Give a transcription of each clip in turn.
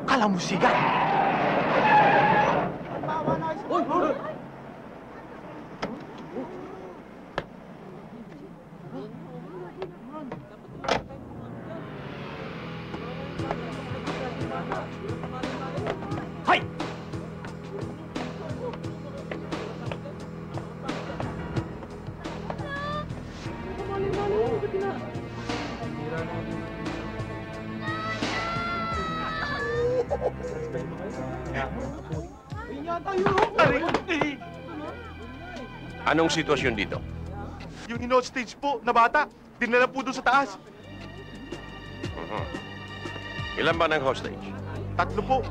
Kala musika. Hoy! Anong sitwasyon dito? Yung in-hostage po na bata, dinala po doon sa taas. Ilan ba ng hostage? 3 po.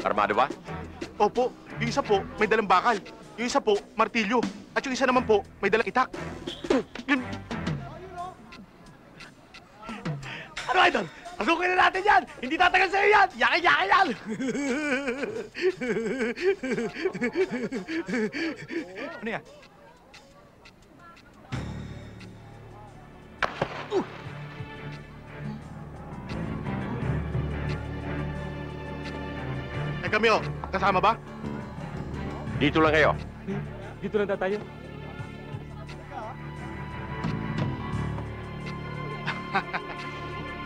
Armado ba? Opo, yung isa po, may dalang bakal. Yung isa po, martilyo. At yung isa naman po, may dalang itak. Ano, Idol? Pasukin na natin yan! Hindi tatagal sa'yo yan! Yaki-yaki yan! Ano yan? Eh kami oh, kasama ba? Dito lang kayo. Dito lang tayo.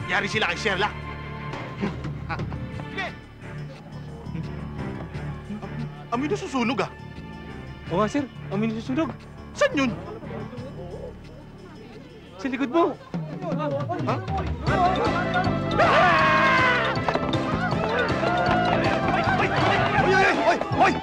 Yari sila kay Sherlock. Sige! Amoy na susunog ah. Oo nga, sir. Amin susunog. Saan yun? Sa likod mo. Ha? Hoy!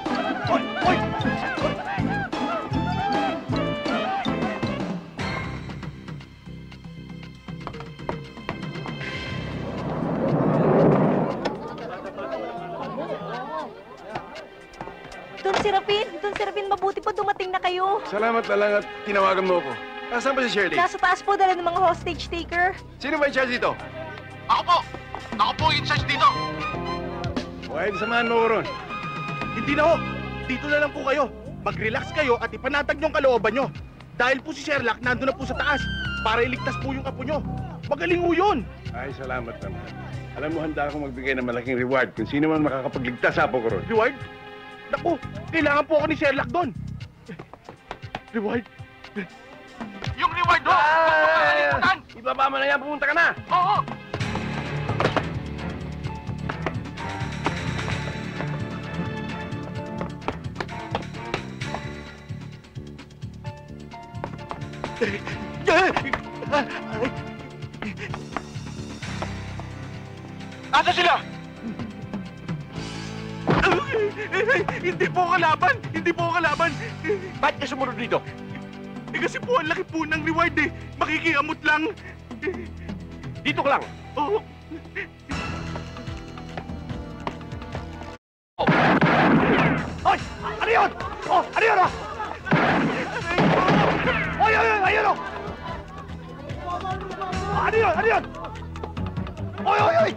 Don Serafin, mabuti po dumating na kayo. Salamat na lang at tinawagan mo ako. Nasaan ba si Shirley? Nasa taas po dala ng mga hostage taker. Sino ba in charge dito? Ako po! Ako po in charge dito! Huwag samahan mo ko ron. Hindi na ho! Dito na lang po kayo. Mag-relax kayo at ipanatag niyong kalooban niyo. Dahil po si Sherlock nandun na po sa taas para iligtas po yung apo niyo. Magaling ho yun! Ay, salamat naman. Alam mo, handa akong magbigay ng malaking reward kung sino man makakapagligtas sa apo ko ron. Reward? Naku, kailangan po ako ni Sherlock doon. Reward? Yung reward ho! Huwag mo Ibaba mo na yan, pumunta ka na! Oo! Asa sila? Hindi po kalaban! Hindi po kalaban! Ba't ka sumunod dito? Eh kasi po ang laki po ng reward eh. Makikiamot lang. Dito ka lang. Oo. Hoy! Ano yun? Oh, ano yun, oh? Hoy, ayun, oh! Ano yun? Ano yun? Hoy!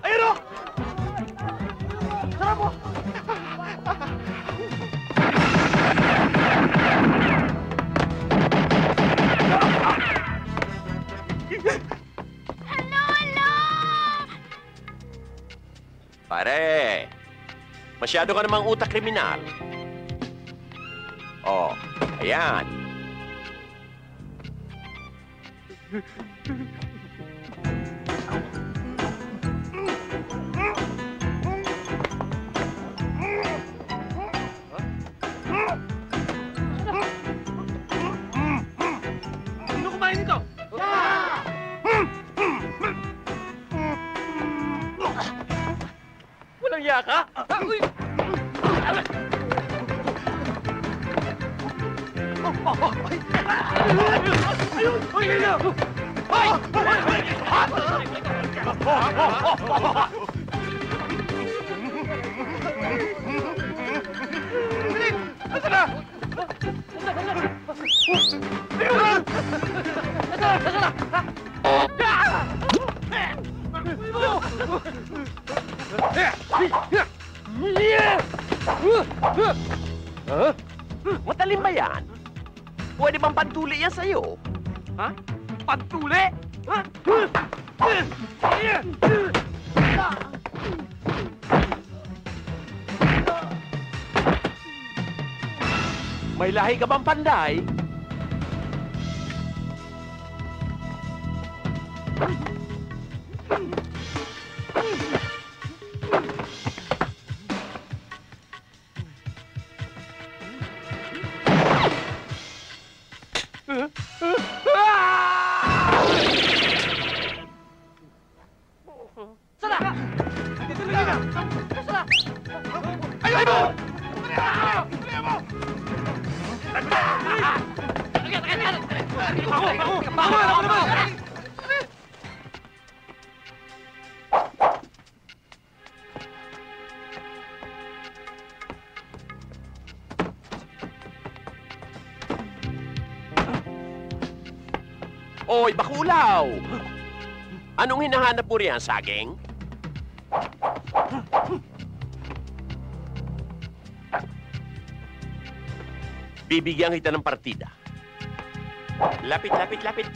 Ayun, oh! Sarap mo! Pare, masyado ka namang utak kriminal. Oh, ayan. Sino kumain nito? Walang yaka? Uy! Ayun! Uy, ayun! Hoy! Bilis! Nasaan na? Matalim ba yan? Pwede bang pantuli yan sa'yo? Ha? Pantuli? Ha? May lahi ka bang panday? Sana! Dito na! Sana! Ayaw mo! Ayaw mo! Ako naman! Oy, bakulaw! Anong hinahanap mo riyan, saging? Bibigyan kita ng partida. Lapit, lapit, lapit.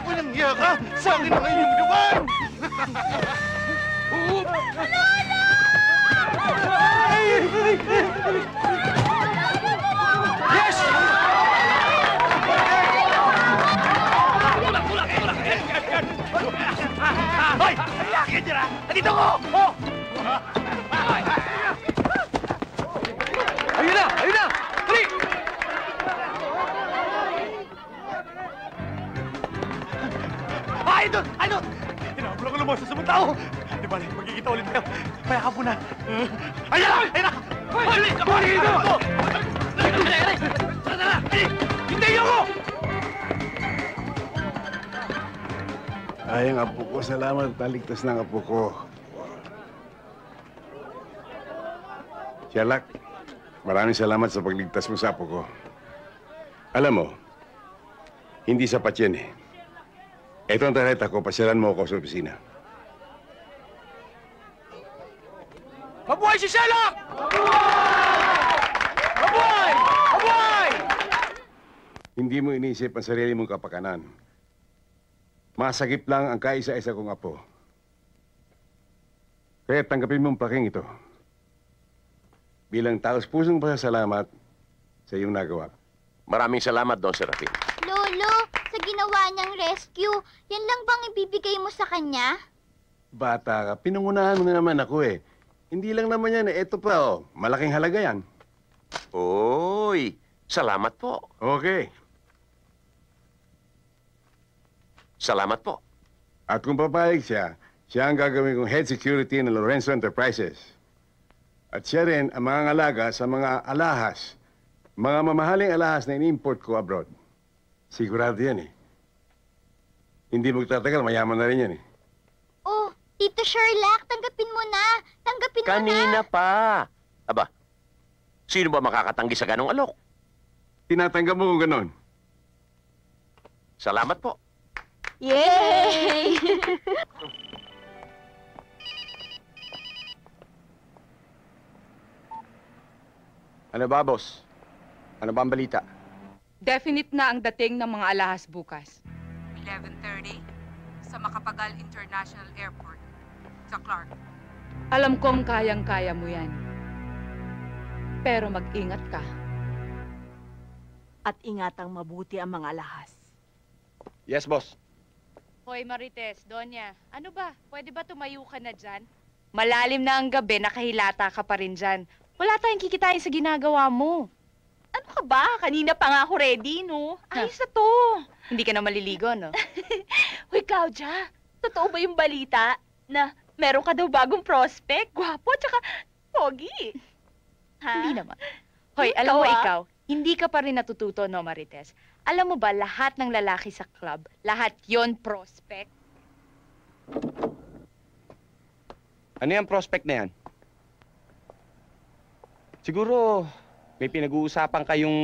Walang hiya ka! Sa akin na kayo yung gawan! Hoy! Ayakin dyan, ha! Nandito ko! Oh! Ayun na! Ayun na! Dali! Ay, doon! Ay, doon! Tinabla ko lumos sa mga tao! Di ba, magkikita ulit tayo. Mayakap mo na. Ayun na! Ayun na! Hoy! Dali! Dali! Dali! Dali! Hintayin ako! Ay, ang apo ko. Salamat. Naligtas ng apo ko. Sherlock, maraming salamat sa pagligtas mo sa apo ko. Alam mo, hindi sapat yan eh. Ito ang tarjeta ko. Pasyalan mo ako sa opisina. Mabuhay si Sherlock! Mabuhay! Mabuhay! Hindi mo inisip ang sarili mong kapakanan. Masagip lang ang kaisa-isa kong apo. Kaya tanggapin mo ang plaking ito. Bilang taos-pusong pasasalamat sa iyong nagawa. Maraming salamat, Don Serafin. Lolo, sa ginawa niyang rescue, yan lang bang ibibigay mo sa kanya? Bata ka, pinangunahan mo na naman ako eh. Hindi lang naman yan eh. Ito pa oh, malaking halaga yan. Oy, salamat po. Okay. Salamat po. At kung papayag siya, siya ang gagawin kong head security ng Lorenzo Enterprises. At siya rin ang mga ngalaga sa mga alahas, mga mamahaling alahas na ini-import ko abroad. Sigurado yan eh. Hindi magtatagal, mayaman na rin yan eh. Oh, Tito Sherlock, tanggapin mo na. Tanggapin mo na. Kanina pa. Aba, sino ba makakatanggi sa ganong alok? Tinatanggap mo kung ganon. Salamat po. Yay! Ano ba, boss? Ano ba ang balita? Definite na ang dating ng mga alahas bukas. 11:30 sa Macapagal International Airport sa Clark. Alam kong kayang-kaya mo yan. Pero mag-ingat ka. At ingatang mabuti ang mga alahas. Yes, boss. Hoy Marites, Donya, ano ba? Pwede ba tumayo ka na dyan? Malalim na ang gabi, nakahilata ka pa rin dyan. Wala tayong kikitain sa ginagawa mo. Ano ka ba? Kanina pa nga ako ready, no? Ayos na to. Hindi ka na maliligo, no? Hoy, Claudia, totoo ba yung balita na meron ka daw bagong prospect? Gwapo, tsaka pogi. Ha? Hindi naman. Hoy, alam mo Ikaw, ikaw, hindi ka pa rin natututo, no, Marites? Alam mo ba, lahat ng lalaki sa club, lahat yon prospect? Ano yung prospect na yan? Siguro, may pinag-uusapan kayong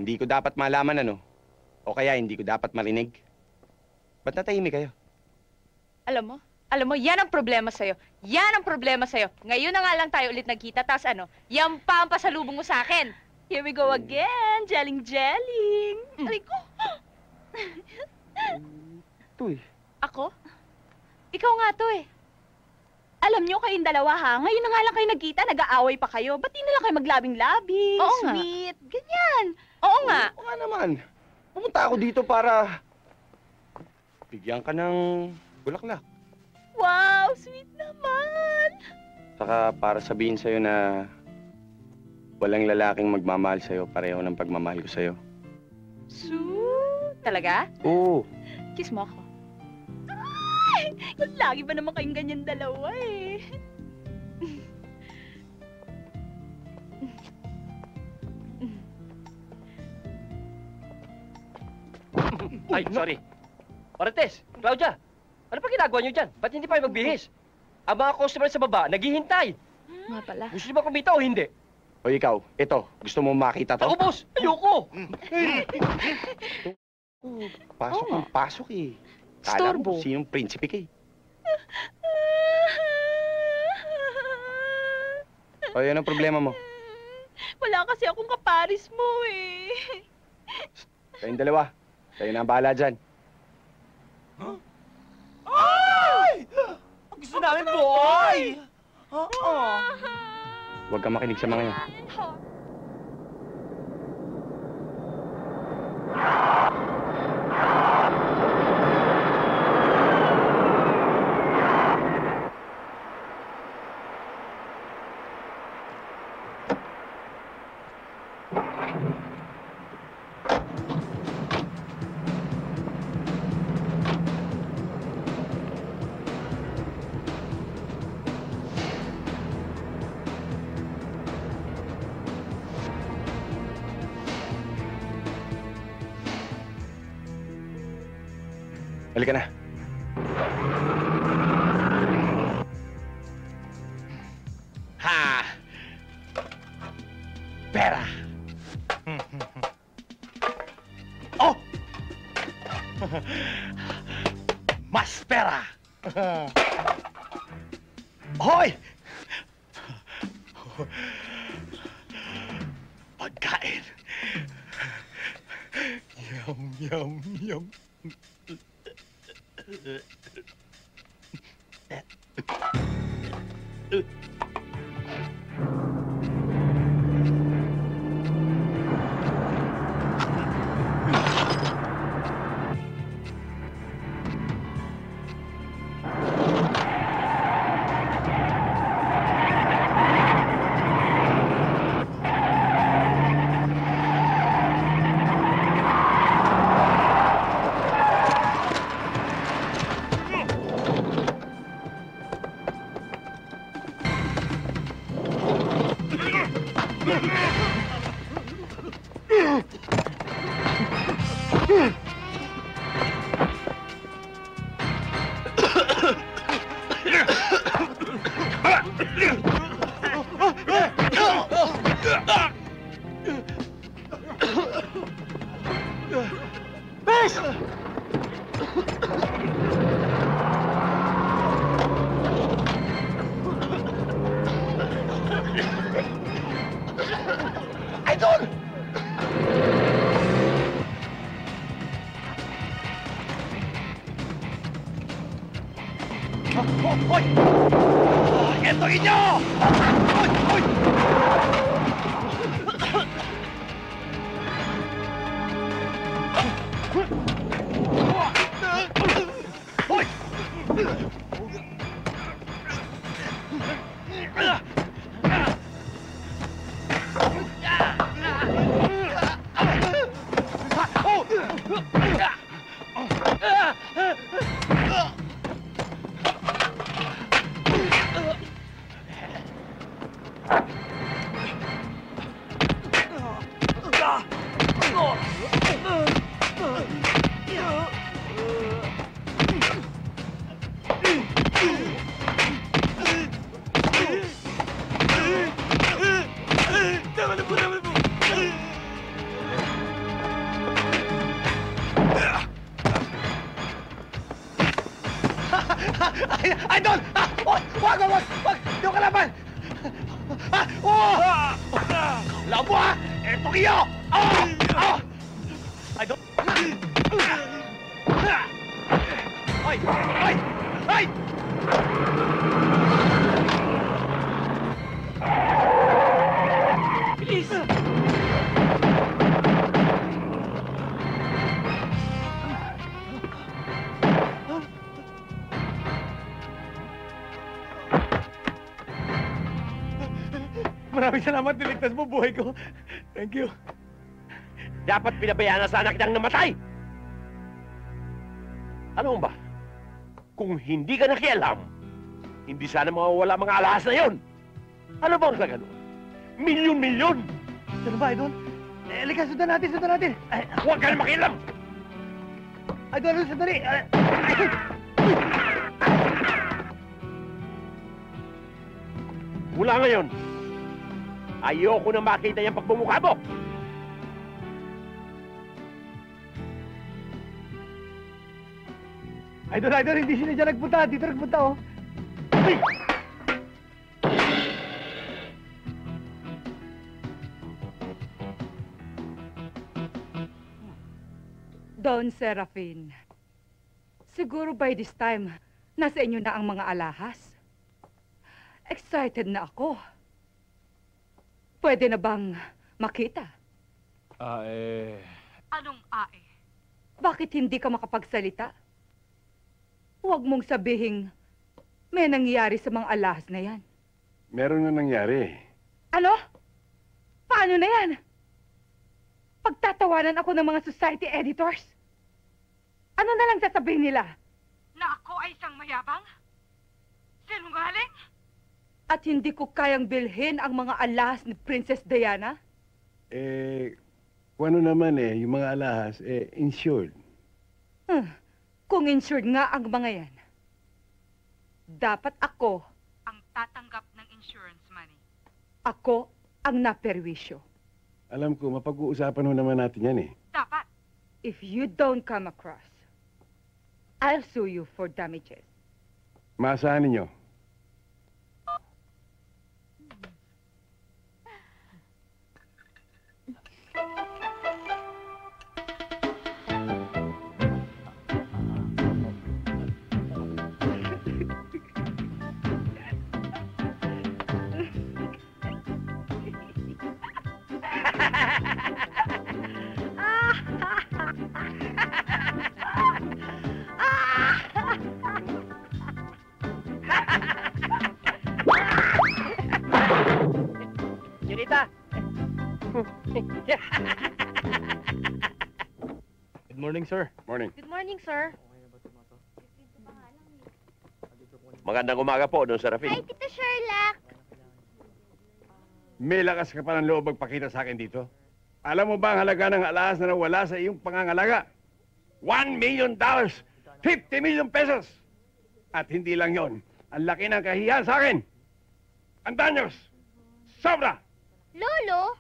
hindi ko dapat malaman, ano? O kaya hindi ko dapat marinig. Ba't natahimik kayo? Alam mo, yan ang problema sa'yo. Yan ang problema sa'yo. Ngayon na nga lang tayo ulit nagkita, tapos ano, yan pa ang pasalubong mo sa akin. Here we go again. Jelling-jelling. Aray ko. Ito eh. Ako? Ikaw nga to eh. Alam niyo kayong dalawa ha, ngayon na nga lang kayo nagkita, nag-aaway pa kayo. Ba't di na lang kayo maglabing-labing, Oo nga. sweet, ganyan. Oo nga. Oo nga naman. Pumunta ako dito para bigyan ka ng bulaklak. Wow, sweet naman. Saka para sabihin sa'yo na walang lalaking magmamahal sa'yo pareho ng pagmamahal ko sa'yo. Talaga? Oo. Kiss mo ako. Lagi ba naman kayong ganyan dalawa eh? Ay, sorry. Marites, Claudia, ano pa ginagawa niyo dyan? Ba't hindi pa kayo magbihis? Ang mga customer sa baba, naghihintay. Nga pala. Gusto niyo ba kumita o hindi? O ikaw, ito, gusto mo makita to? Ako, boss! Ayoko! Pasok Oo. ng pasok eh. Kala Storbo. mo sinong prinsipe ka eh. O, yan ang problema mo. Wala kasi akong kaparis mo eh. Kayong dalawa, kayo na ang bahala dyan. Gusto namin, boy! Huwag kang makinig sa mga yan. Halika na. Ha! Pera! Oh! Mas pera! Hoy! Pagkain! Yum, yum, yum. Hoy! Ito inyo! Hoy! Hoy! Idol! Wag! Di ko kalaban! Labo ha! Eto kayo! Idol! Ay! Ay! Ay! Bilis! Maraming salamat, niligtas mo buhay ko. Thank you. Dapat pinabayaan na sana kitang namatay! Ano ba? Kung hindi ka nakialam, hindi sana mawawala mga alahas na yon. Ano bang sa ganun? Milyon-milyon! Ano ba, Idol? Halika, sundan natin. Huwag ka na makialam! Idol, sandali! Mula ngayon, ayoko na makita yung pagbumukha mo! Idol, hindi sila dyan nagpunta. Dito nagpunta, oh. Ay! Don Serafin, siguro by this time, nasa inyo na ang mga alahas. Excited na ako. Pwede na bang makita? Anong ae? Bakit hindi ka makapagsalita? Huwag mong sabihing may nangyari sa mga alahas na yan. Meron na nangyari. Ano? Paano na yan? Pagtatawanan ako ng mga society editors? Ano na lang sasabihin nila? Na ako ay isang mayabang? Sinungaling? At hindi ko kayang bilhin ang mga alahas ni Princess Diana? Kung ano naman yung mga alahas, insured. Kung insured nga ang mga yan, dapat ako, Ang tatanggap ng insurance money. ako ang naperwisyo. Alam ko, mapag-uusapan ho naman natin yan Dapat. If you don't come across, I'll sue you for damages. Maasahan ninyo. Junita! Good morning, sir. Morning. Good morning, sir. Magandang umaga po, Don Serafin. Hi, Tito Sherlock. May lakas ka pa ng loob magpakita sa akin dito. Alam mo ba ang halaga ng alahas na nawala sa iyong pangangalaga? $1 million! 50 million pesos! At hindi lang yon, ang laki ng kahihiyan sa akin! Ang danyos! Sobra! Lolo,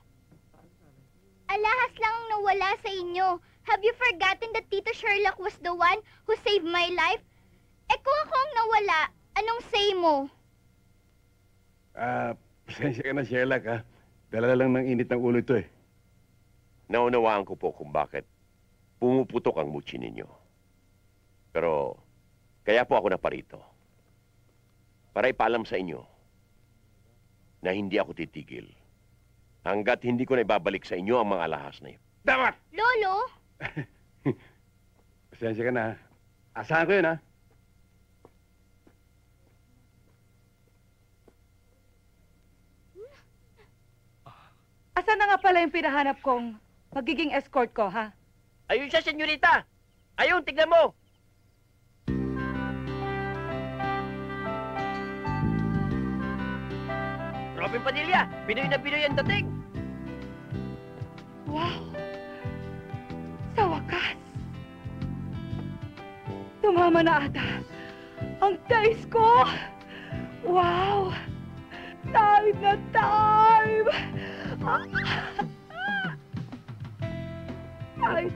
alahas lang ang nawala sa inyo. Have you forgotten that Tito Sherlock was the one who saved my life? Kung ako ang nawala, anong say mo? Pasensya ka na, Sherlock, ha? Dala lang ng init ng ulo ito, Naunawaan ko po kung bakit pumuputok ang mutsi ninyo. Pero, kaya po ako naparito. Para ipaalam sa inyo na hindi ako titigil hanggat hindi ko na ibabalik sa inyo ang mga alahas na yun. Dapat! Lolo, Pasensya ka na, ha? Asahan ko yun, ha? Asan na nga pala yung pinahanap kong magiging escort ko, ha? Ayun siya, senyorita! Ayun, tignan mo! Robin Padilla! Pinoy na Pinoy ang dating! Wow! Sa wakas! Tumama na ata ang dice ko! Wow! Time na time! Time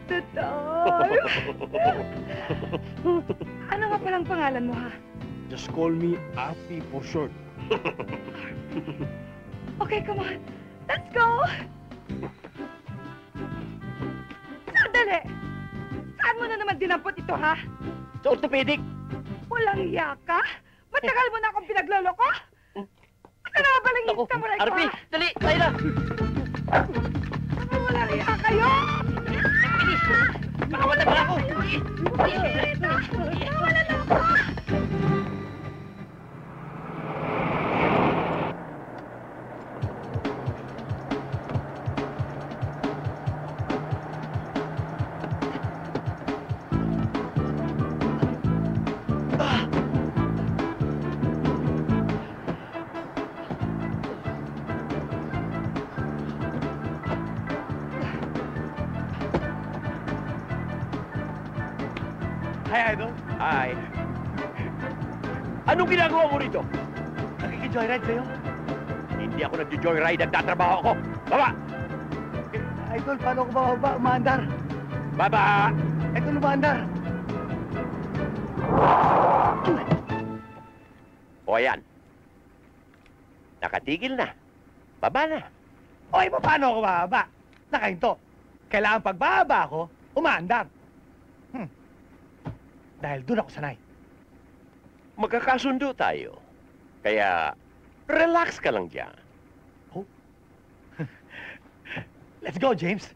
na time! Ano nga palang pangalan mo, ha? Just call me Api for short. Okay, come on. Let's go! Sandali! Saan mo na naman dinampot ito, ha? Sa orthopedic. Walang iya ka? Matagal mo na akong pinagloloko? Ano na ba lang yung samurai ko, ha? Dali! Tayo na! Ano walang iya kayo? Makawalan na ako! Nawalan na ako! Hi, Idol. Hi. Anong ginagawa mo rito? Nakiki-joyride sa'yo. Hindi ako nag-joyride, nagtatrabaho ako. Baba! Idol, paano ko bababa? Umaandar. Baba! Ito lumaandar. O ayan. Nakatigil na. Baba na. O, iba paano ako bababa? Nakahinto. Kailangan pagbaba ako, umaandar. Dahil doon ako sanay. Magkakasundo tayo. Kaya, relax ka lang dyan. Let's go, James.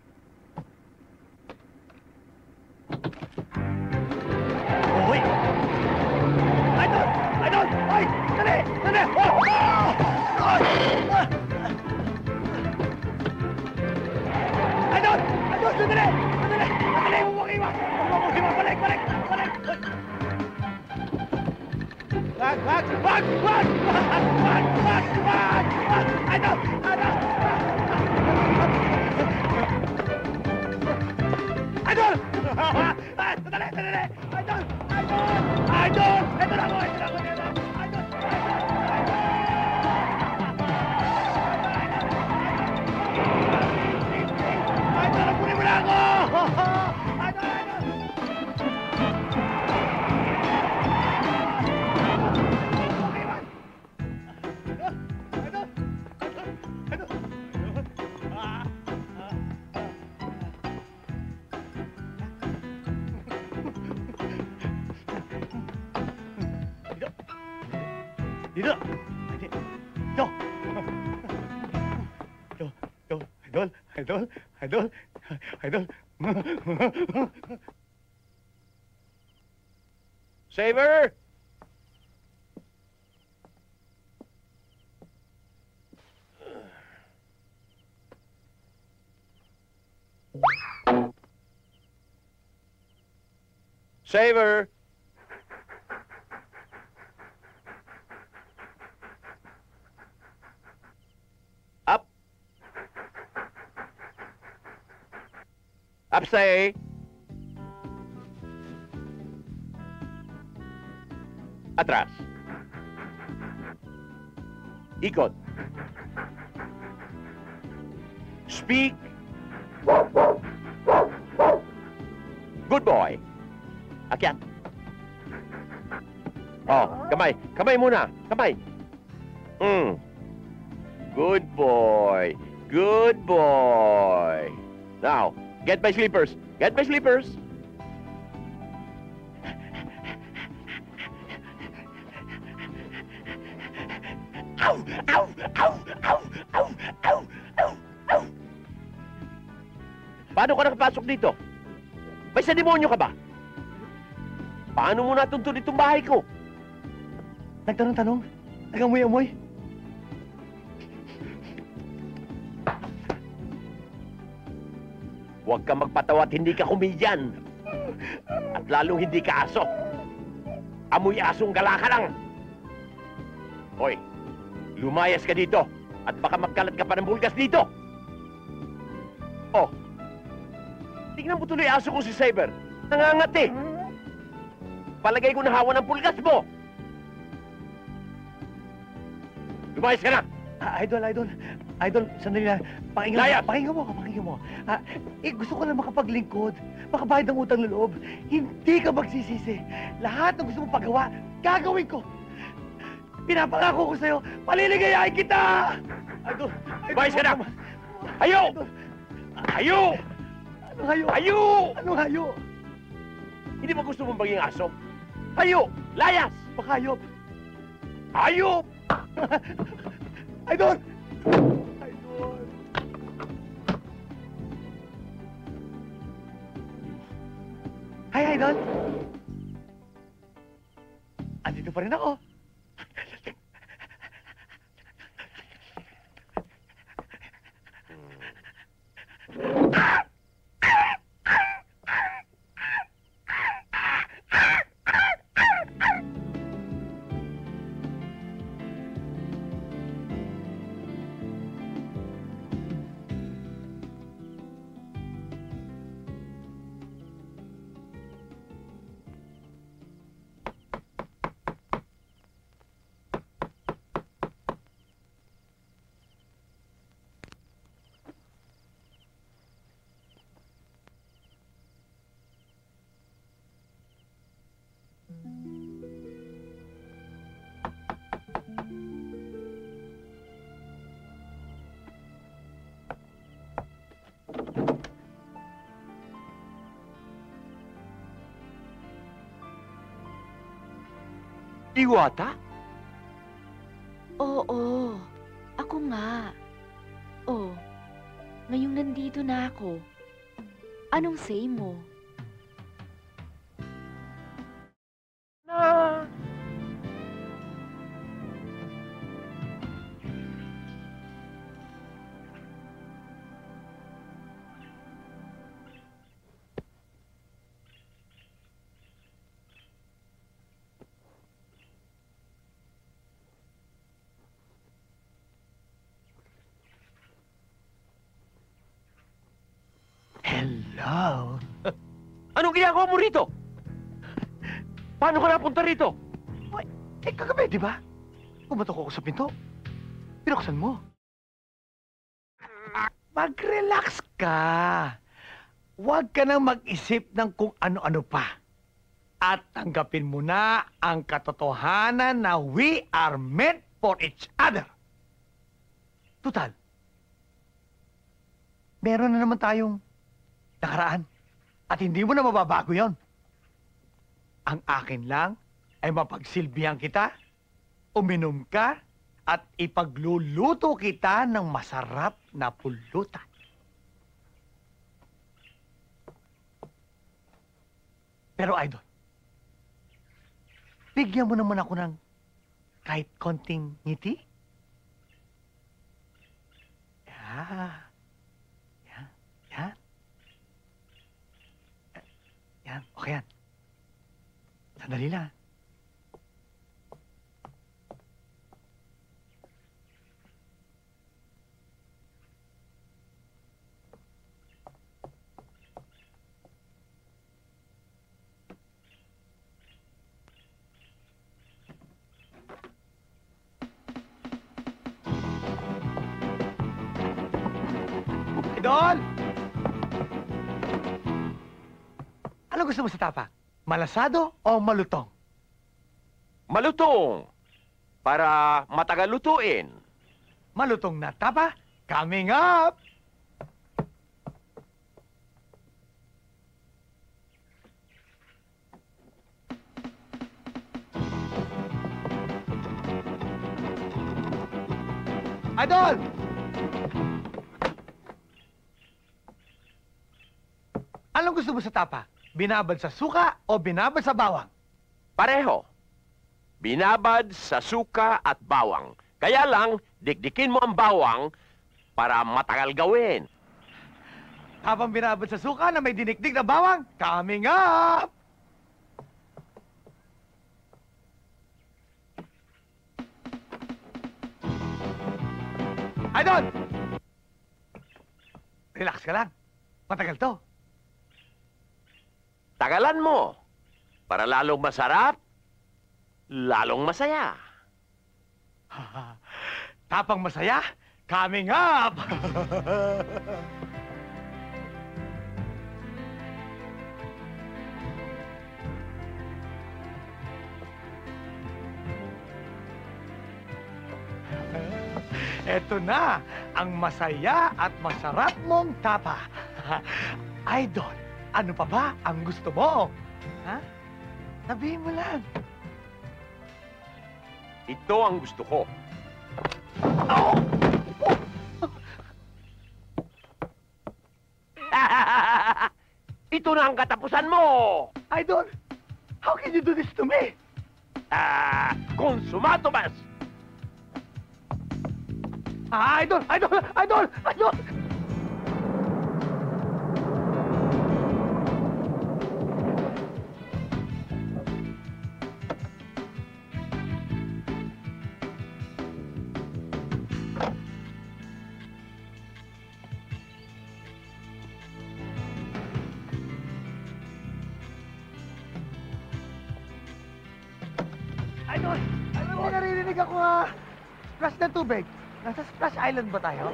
Uy! Idol! Idol! Ay! Dali! Dali! Oh! Oh! Ay! Ah! Idol! Idol! Sandali! Sandali! Sandali! Huwag iwan! Huwag iwan! Balik! Balik! Balik! Wag! Wag! Wag! Wag! Wag! Wag! Wag! Wag! Wag! Idol! Idol! Idol! Ay, sandali, sandali! Idol! Idol! Idol! Ito na ako! Ito na ako! Idol! Idol! Idol! Napunin mo na ako! Idol! Idol! Idol! Idol! Dito! Dito! Idol! Idol! Idol! Idol! Idol! Saver! Saver! Up! Up, say! Atras. Ikot. Speak. Good boy. Akyat. Oh, kamay. Kamay muna. Kamay. Good boy. Good boy. Now, get my slippers. Get my slippers. Ow! Ow! Ow! Ow! Ow! Ow! Ow! Ow! Paano ka nakapasok dito? May sa demonyo ka ba? Paano mo natuntun itong bahay ko? Nagtanong-tanong? Nagamoy-amoy? Huwag ka magpatawa at hindi ka komedyan. At lalong hindi ka aso. Amoy asong gala ka lang. Hoy, lumayas ka dito at baka magkalat ka pa ng bulgas dito. Oh, tingnan mo tuloy aso ko si Saber. Nangangat eh. Palagay ko nahawa ng pulgas mo. Lumayas ka na. Idol, sandali na. Layas! Pakinggan mo. Gusto ko lang makapaglingkod, makabayad ng utang na loob. Hindi ka magsisisi. Lahat ng gusto mong pagawa, gagawin ko. Pinapangako ko sa'yo, paliligayahin kita! Idol, Bayas ka na! Hayo! Hayo! Anong hayo? Hayo! Anong hayo? Hindi ba gusto mong maging aso? Hayo! Layas! Pakayop. Hayo! Idol! Hi, Idol! Andito pa rin ako. Iwata? Oo, ako nga. Oh, ngayong nandito na ako. Anong say mo? Hello? Anong ginagawa mo rito? Paano ka napunta rito? Kagabi, di ba? Pumatok ako sa pinto. Pinuksan mo. Mag-relax ka. Huwag ka nang mag-isip ng kung ano-ano pa. At tanggapin mo na ang katotohanan na we are meant for each other. Tutal, meron na naman tayong nakaraan. At hindi mo na mababago yon. Ang akin lang ay mapagsilbihan kita, uminom ka, at ipagluluto kita ng masarap na pulutan. Pero Idol, bigyan mo naman ako ng kahit konting ngiti. Yan. Yan, okay yan. Sandali lang. Idol! Ano gusto mo sa tapa? Malasado o malutong? Malutong. Para matagal lutuin. Malutong na tapa, coming up! Idol! Anong gusto mo sa tapa? Binabad sa suka o binabad sa bawang? Pareho. Binabad sa suka at bawang. Kaya lang, dikdikin mo ang bawang para matagal gawin. Habang binabad sa suka na may dinikdik na bawang, coming up! Idol! Relax ka lang. Matagal to. Tagalan mo. Para lalong masarap, lalong masaya. Tapang masaya, coming up! Eto na, ang masaya at masarap mong tapa. Idol, ano pa ba ang gusto mo? Ha? Sabihin mo lang. Ito ang gusto ko. Ito na ang katapusan mo! Idol, how can you do this to me? Konsumato bas! Idol! Idol! Idol! Idol! Idol! Idol, may naririnig ako splash ng tubig. Nasa Splash Island ba tayo?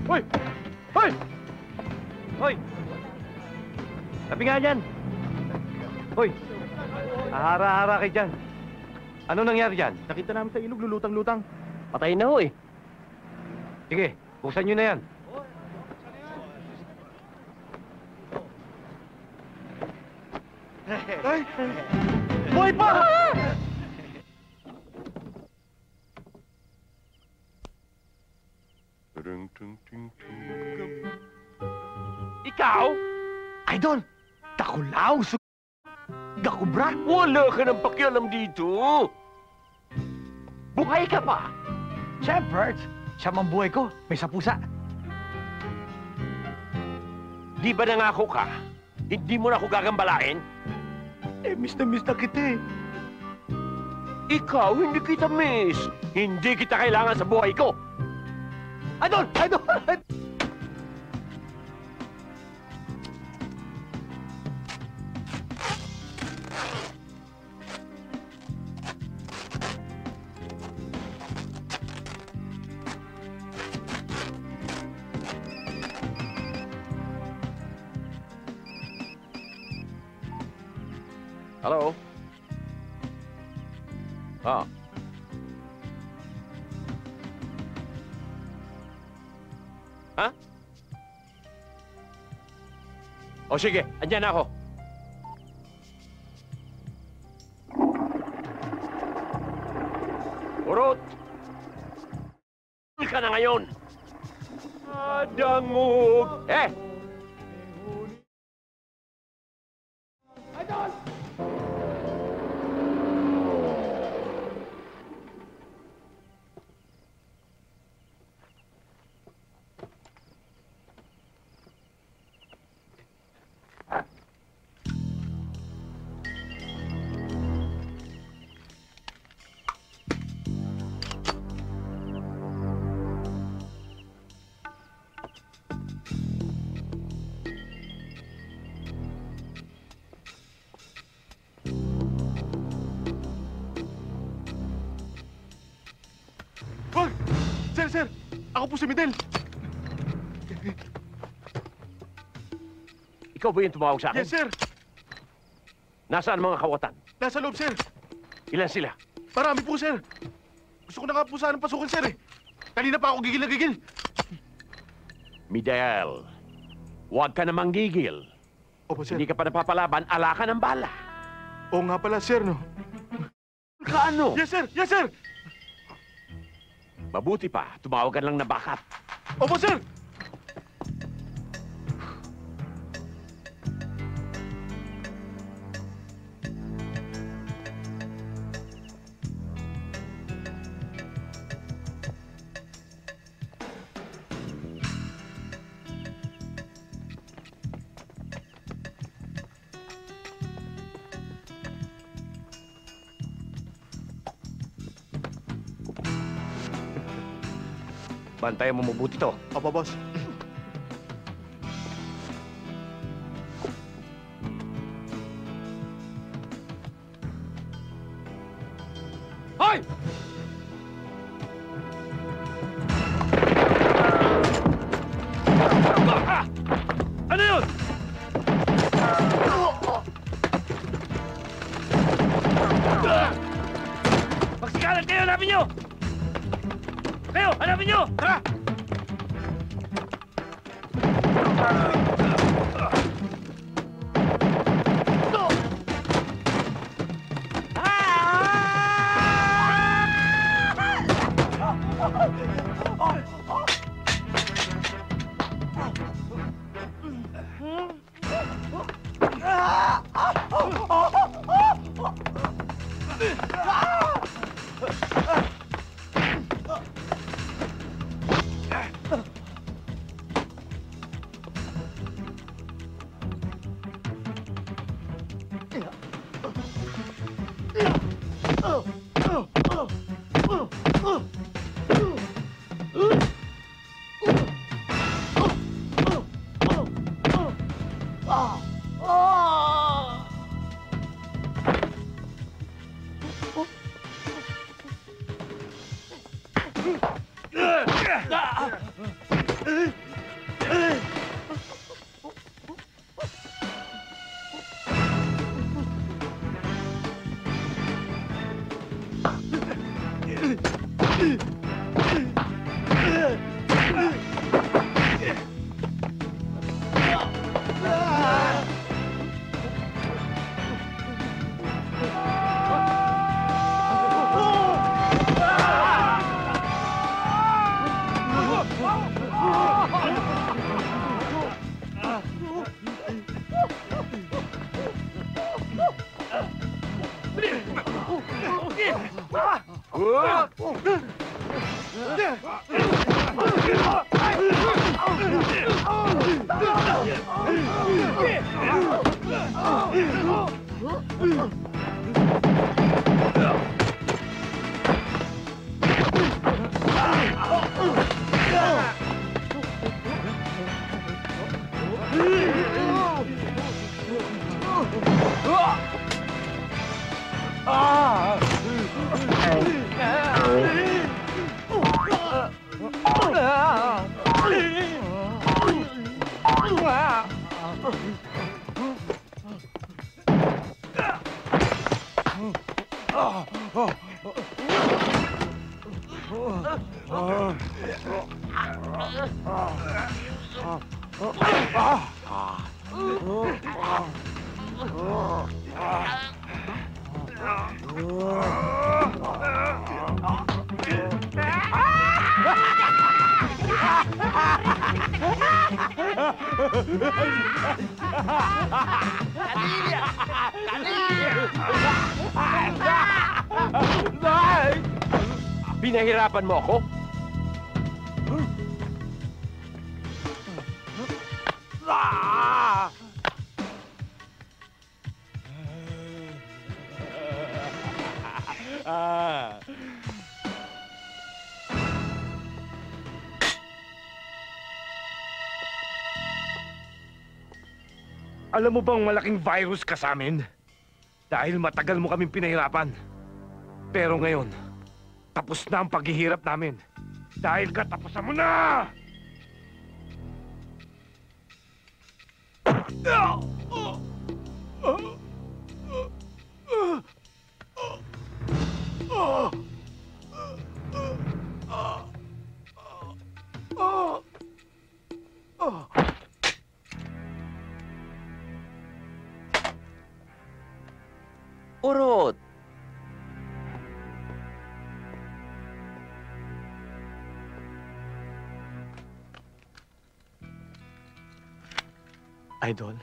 Hoy! Hoy! Hoy! Sabi nga dyan! Hoy! Ahara-hara kayo dyan. Ano nangyari dyan? Nakita namin sa ilog, lulutang-lutang. Patay na ho eh. Sige, buksan nyo na yan. Ay! Buhay pa! Ikaw? Idol! Takulaw! Gakubra! Wala ka ng pakialam dito. Buhay ka pa. Shepherd! Siya mang buhay ko. May sapusa. Di ba nangako ka? Hindi mo na ako gagambalain? Miss na kita eh. Ikaw, hindi kita miss. Hindi kita kailangan sa buhay ko. Idol! Idol! Hello? Ah. Ha? O sige, andyan na ako. Urot! ka na ngayon. Dangog! Wag! Sir! Ako po si Midel. Ikaw ba yung tumawag sa akin? Yes, sir. Nasaan ang mga kawatan? Nasa loob, sir. Ilan sila? Marami po, sir. Gusto ko na nga po sanang pasukin, sir, eh. Kanina pa ako gigil na gigil. Midel, huwag ka namang gigil. Opo, sir. Hindi ka pa napapalaban, ala ka ng bala. Oo nga pala, sir, no? Kaano? Yes, sir! Yes, sir! Mabuti pa, tumawag ka lang na backup. Opo, sir! Bantayan mo mabuti to. Opo, boss. Hanapin nyo! Tara! Pinahirapan mo ako? Alam mo bang malaking virus ka sa amin? Dahil matagal mo kaming pinahirapan. Pero ngayon, tapos na ang paghihirap namin. Dahil katapusan mo na! Urot! Idol,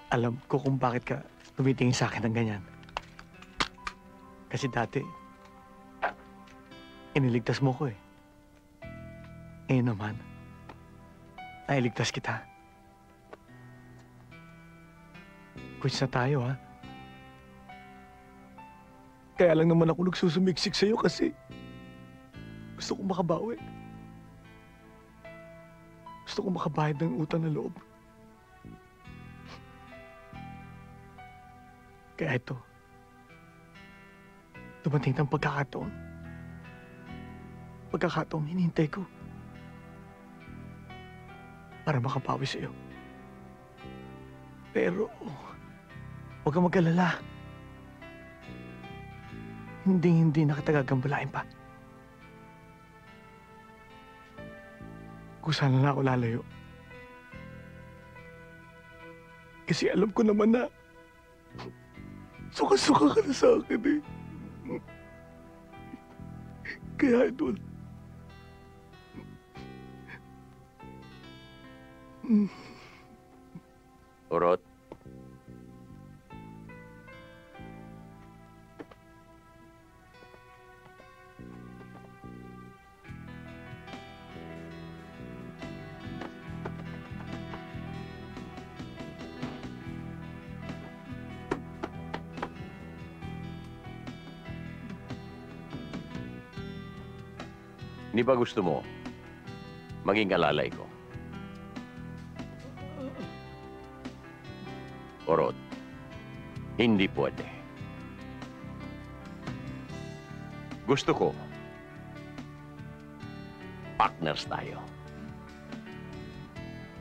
alam ko kung bakit ka tumitingin sa akin ng ganyan. Kasi dati, iniligtas mo ko eh. Ngayon naman, nailigtas kita. Quits na tayo, ha? Kaya lang naman ako nagsusumiksik sa'yo kasi gusto kong makabawi. Gusto kong makabayad ng utang na loob. Kaya ito, dumating ng pagkakataon. Pagkakataon hinihintay ko para makabawi sa'yo. Pero, huwag kang mag-alala. Hindi na kita gagambalain pa. kung saan na ako lalayo. Kasi alam ko naman na suka-suka ka na sa akin eh. Kaya, Idol. Urot, hindi ba gusto mo maging alalay ko? Urot, hindi pwede. Gusto ko, partners tayo.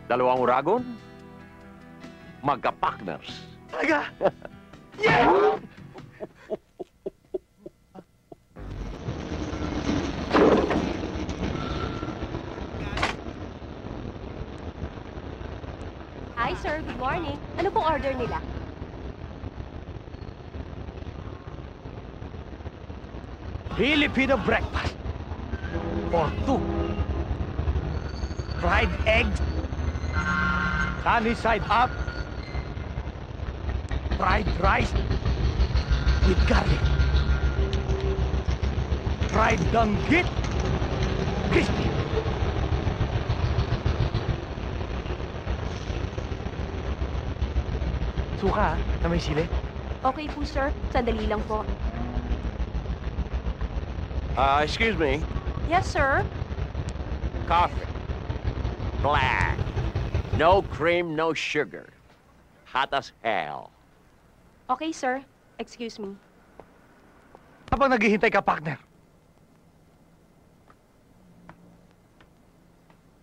Dalawang uragon, magka-partners. Talaga? Yeah! Hi, sir. Good morning. Ano pong order nila? Filipino breakfast. For two. Fried eggs. Sunny side up. Fried rice. With garlic. Fried danggit. Crispy. Suka, na may sili. Okay po, sir. Sandali lang po. Excuse me, Yes, sir. coffee. Black. No cream, no sugar. Hot as hell. Okay, sir. Excuse me. Habang naghihintay ka, partner.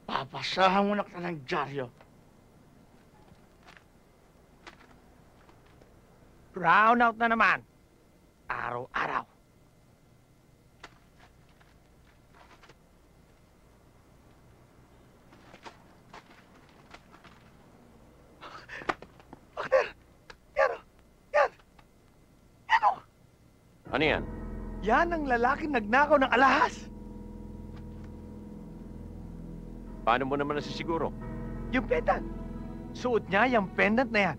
Papasahan mo na kita ng dyaryo. Brown out na naman. Araw-araw. Partner! Yan o! Yan! Yan o! Ano yan? Yan ang lalaking nagnakaw ng alahas. Paano mo naman nasisiguro? Yung pendant. Suot niya yung pendant na yan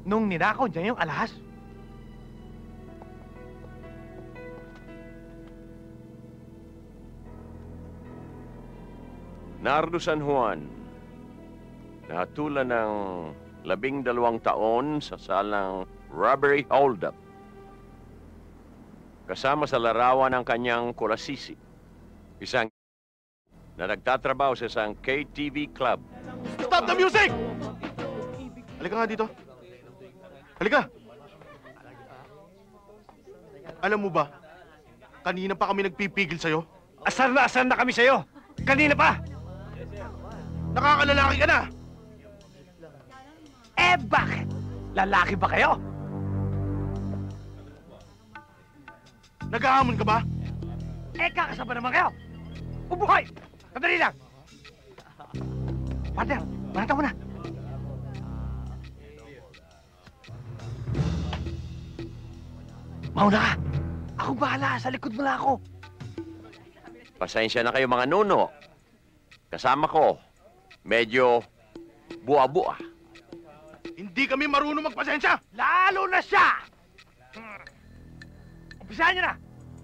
nung ninakaw niya yung alahas. Nardo San Juan, nahatulan ng 12 taon sa salang robbery holdup. Kasama sa larawan ng kanyang kulasisi, isang na nagtatrabaho sa isang KTV club. Stop the music! Halika nga dito. Halika! Alam mo ba, kanina pa kami nagpipigil sa'yo. Asar na kami sa'yo. Kanina pa. Nakakalalaki ka na! Eh, bakit? Lalaki ba kayo? Naghahamon ka ba? Eh, kakasama naman kayo. Ubuhay! Sandali lang. Partner, banata mo na. Mauna ka. Ako bahala. Sa likod mo lang ako. Pasensya na kayo mga nuno. Kasama ko, medyo buwa-buwa. Hindi kami marunong magpasensya! Lalo na siya! Umpisahan niyo na!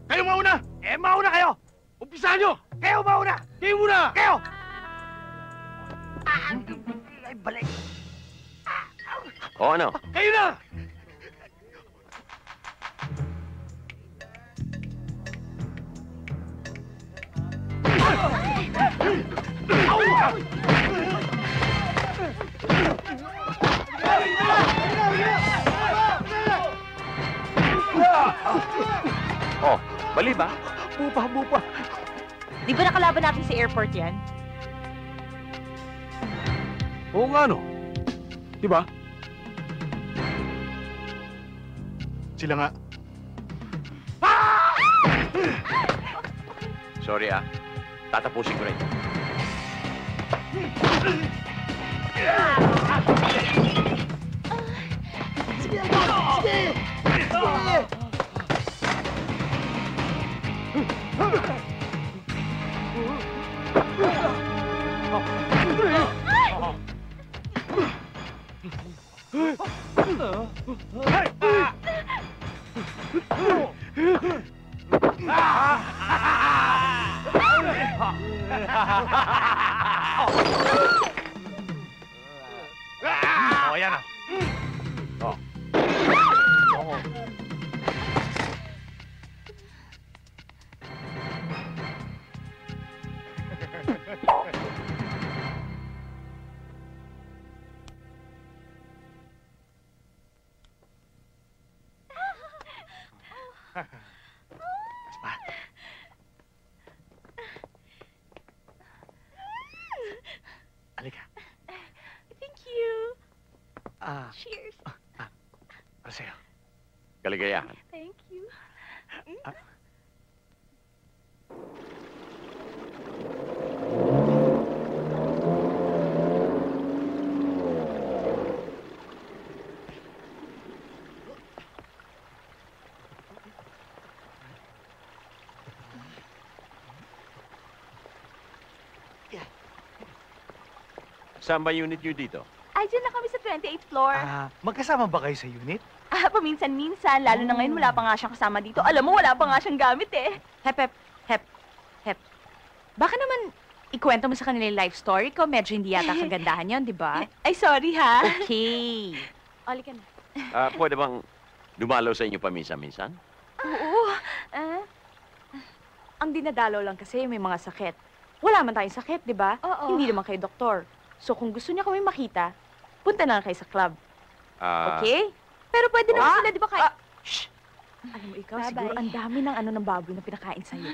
Kayo mauna! Eh, mauna kayo! Umpisahan nyo! Kayo mauna! Kayo muna! Kayo! Ay, balik! O ano? Kayo na! Oh, bali ba? Bupa! Di ba nakalaban natin sa airport yan? Oo nga, no? Diba? Sila nga. Sorry ah. Tatapusin ko rin. Oh, yan na. Oh. Halika. Thank you. Cheers. Para sa'yo. Kaligayahan. Thank you. Saan ba unit nyo dito? Ay, dyan na kami sa 28th floor. Magkasama ba kayo sa unit? Paminsan-minsan, lalo na ngayon wala pa nga siyang kasama dito. Alam mo, wala pa nga siyang gamit eh. Hep. Baka naman ikwento mo sa kanila yung life story ko. Medyo hindi yata kagandahan yon, di ba? Ay, sorry ha. Okay. Oli ka na. Pwede bang dumalaw sa inyo paminsan-minsan? Oo. Ang dinadalaw lang kasi may mga sakit. Wala man tayong sakit, di ba? Oo. Hindi naman kayo doktor. So kung gusto niya kami makita, punta na lang kayo sa club. Okay? Pero pwede naman sila, di ba kayo? Shh! Alam mo, ikaw Bye-bye. siguro ang dami ng ng baboy na pinakain sa'yo.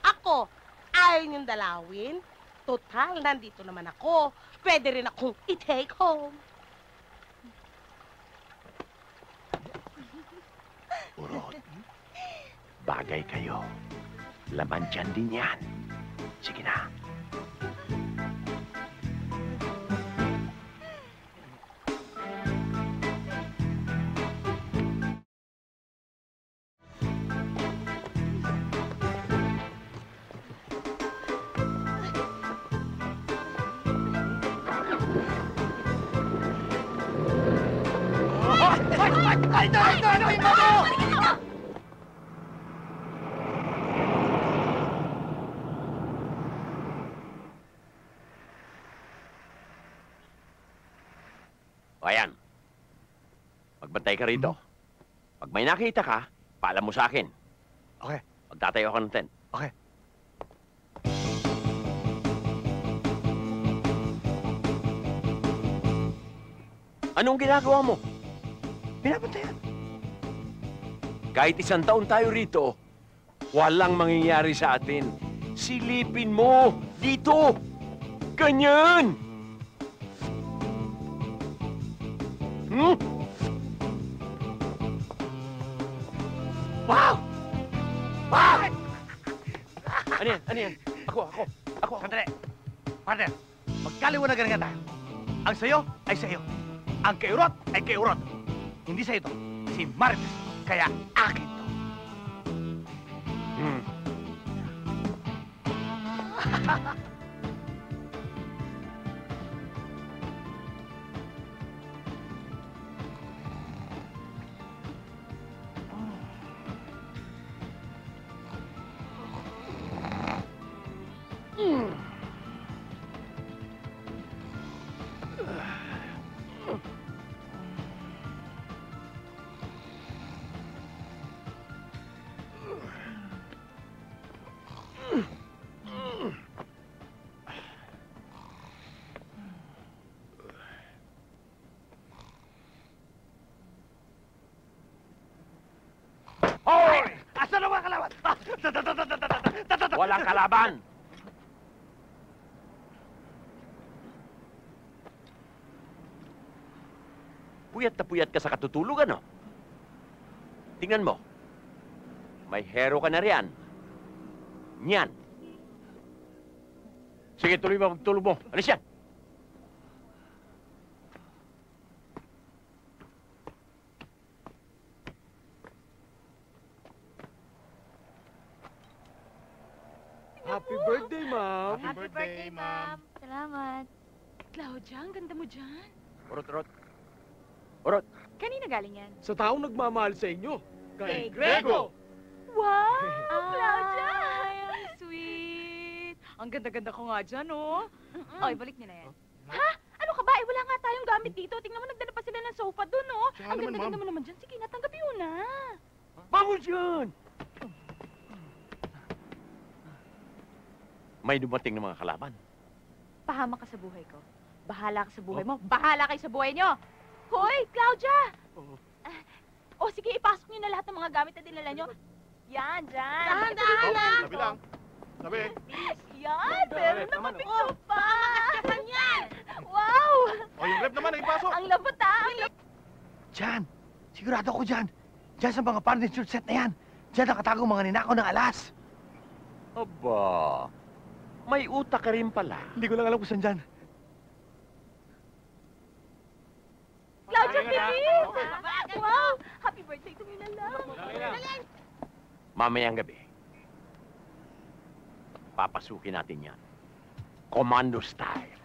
Ako, ayaw niyong dalawin. Total, nandito naman ako. Pwede rin akong i-take home. Urot. Bagay kayo. Laman dyan din yan. Sige na. O ayan. Magbantay ka rito. Pag may nakita ka, paalam mo sa akin. Okay. Magtatayo ka ng tent. Okay. Anong ginagawa mo? Binabantayan. Kahit 1 taon tayo rito, walang mangyayari sa atin. Silipin mo! Dito! Ganyan! Hmm? Wow! Wow! Ano yan? Ano yan? Ako. Sandali. Partner, magkaliwanagan nga tayo. Ang sayo ay sayo. Ang kay-urot ay kay-urot. Hindi sa ito. Si Marites. Kaya akin to. Hmm. Hoy! Asan ang mga kalaban? Walang kalaban! Puyat na puyat ka sa katutulog, ano? Tingnan mo. May hero ka na riyan. Nyan. Sige, tuloy mo, magtulog mo. Alis yan! Happy birthday, ma'am. Happy birthday, ma'am. Salamat. Claudia, ang ganda mo dyan. Urot. Kanina galing yan? Sa taong nagmamahal sa inyo. Kay Grego. Wow, Claudia! Ay, ang sweet. Ang ganda-ganda ko nga dyan, oh. Ay, balik niyo na yan. Ha? Ano ka ba? Eh, wala nga tayong gamit dito. Tingnan mo, nagdala pa sila ng sofa doon, oh. Tsaka Ang naman, ganda-ganda ma'am. mo naman dyan. Sige, natanggapin mo na. Bangon yan! May dumating ng mga kalaban. Pahama ka sa buhay ko. Bahala ka sa buhay mo. Bahala kayo sa buhay niyo. Hoy, Claudia! Oh, sige, ipasok niyo na lahat ng mga gamit na dinala niyo. Yan, dyan. Dahan-dahan lang. Sabi lang. Sabi. Yan, meron na naman, mapicture pa. Kapan yan. Wow! O, yung rep naman, ipasok. Ang labot, ah. Ang labot. Diyan. Sigurado ako dyan. Diyan sa mga furniture set na yan. Diyan nakatago mga ninakaw ng alas. Aba, may utak ka rin pala. Hindi ko lang alam kung saan dyan. Claudia, bilis! Wow! Happy birthday to me na lang. Mamayang gabi, papasukin natin yan. Commando style.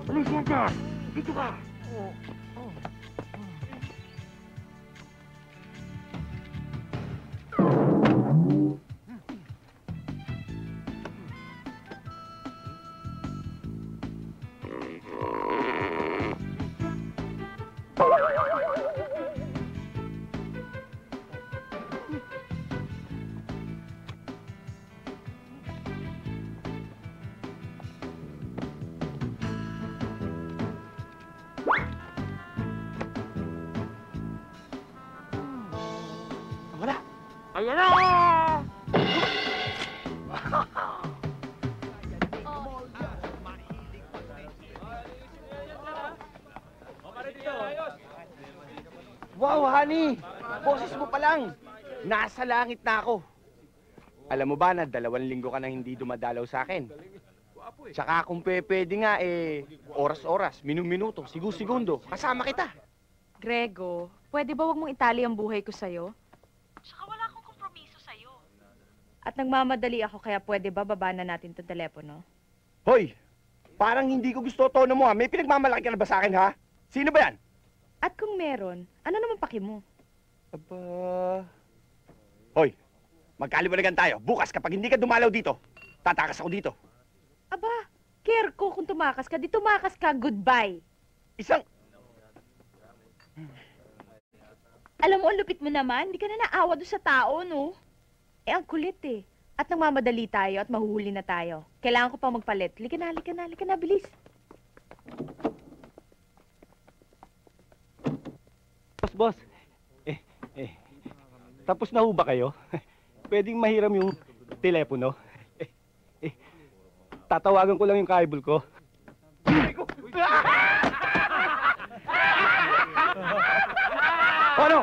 Alis yan dyan! Dito ka! Wala. Ayan na! Wow, honey! Boses mo pa lang! Nasa langit na ako. Alam mo ba na 2 linggo ka nang hindi dumadalaw sa akin? Tsaka kung pwede nga, oras-oras, minum-minuto, sigu-segundo, kasama kita. Grego, pwede ba wag mong itali ang buhay ko sa'yo? Tsaka wala akong kompromiso sa'yo. At nagmamadali ako, kaya pwede ba baba na natin itong telepono? Hoy! Parang hindi ko gusto tono mo ha. May pinagmamalaki ka na ba sa akin ha? Sino ba yan? At kung meron, ano naman paki mo? Aba... Hoy! Magkaliwanagan tayo. Bukas kapag hindi ka dumalaw dito, tatakas ako dito. Aba, care ko kung tumakas ka. Di tumakas ka, goodbye. Isang... Alam mo, ang lupit mo naman. Hindi ka na naawa doon sa tao, no? Eh, ang kulit eh. At nagmamadali tayo at mahuhuli na tayo. Kailangan ko pa magpalit. Halika na, bilis. Boss. Tapos na ho ba kayo? Pwedeng mahiram yung telepono. Tatawagan ko lang yung kaibol ko. Ano?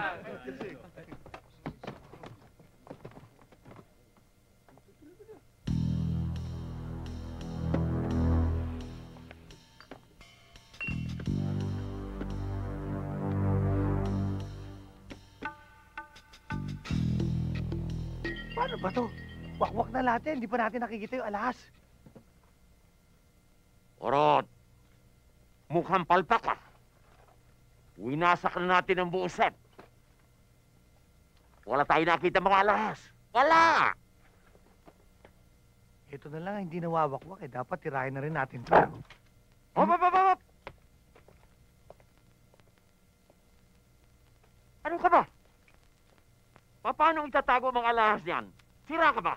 Paano ba to? Wakwak na lahat yan. Hindi pa natin nakikita yung alahas. Orot! Mukhang palpak ka. Winasak na natin ang buong set. Wala tayo nakita mga alahas. Wala! Ito na lang, hindi nawawakwak eh. Dapat tirahin na rin natin to. Hop, hop, hop, hop! Ano ka ba? Paano itatago ang mga alahas niyan? Sira ka ba?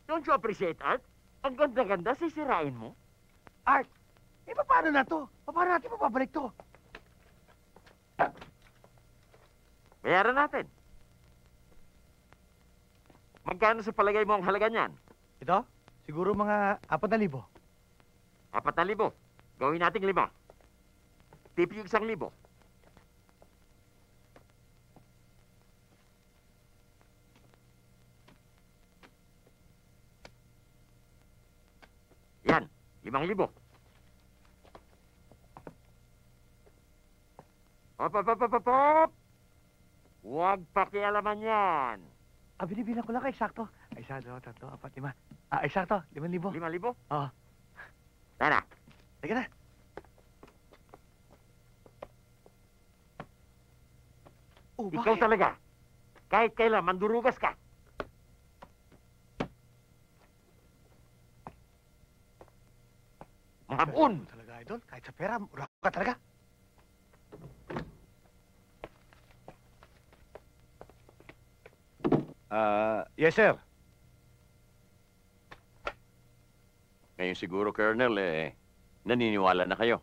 Don't you appreciate art? Ang ganda-ganda, sisirain mo. Art! Eh, paano na to? Paano natin mapabalik to? Bayaran natin. Magkano sa palagay mo ang halaga niyan? Ito? Siguro mga 4,000. 4,000. Gawin nating 5. Tip yung 1,000. Yan, 5,000. Hop! Huwag pakialaman yan. Binibilang ko lang kay eksakto. Ay, 1, 2, 3, 4, 5. Eksakto, 5,000. 5,000? Oo. Tara. Sige na. Ikaw talaga. Kahit kailan, mandurugas ka. Mahabon! Talaga, idol. Kahit sa pera, mura ka talaga. Yes, sir. Ngayon siguro, Colonel, naniniwala na kayo.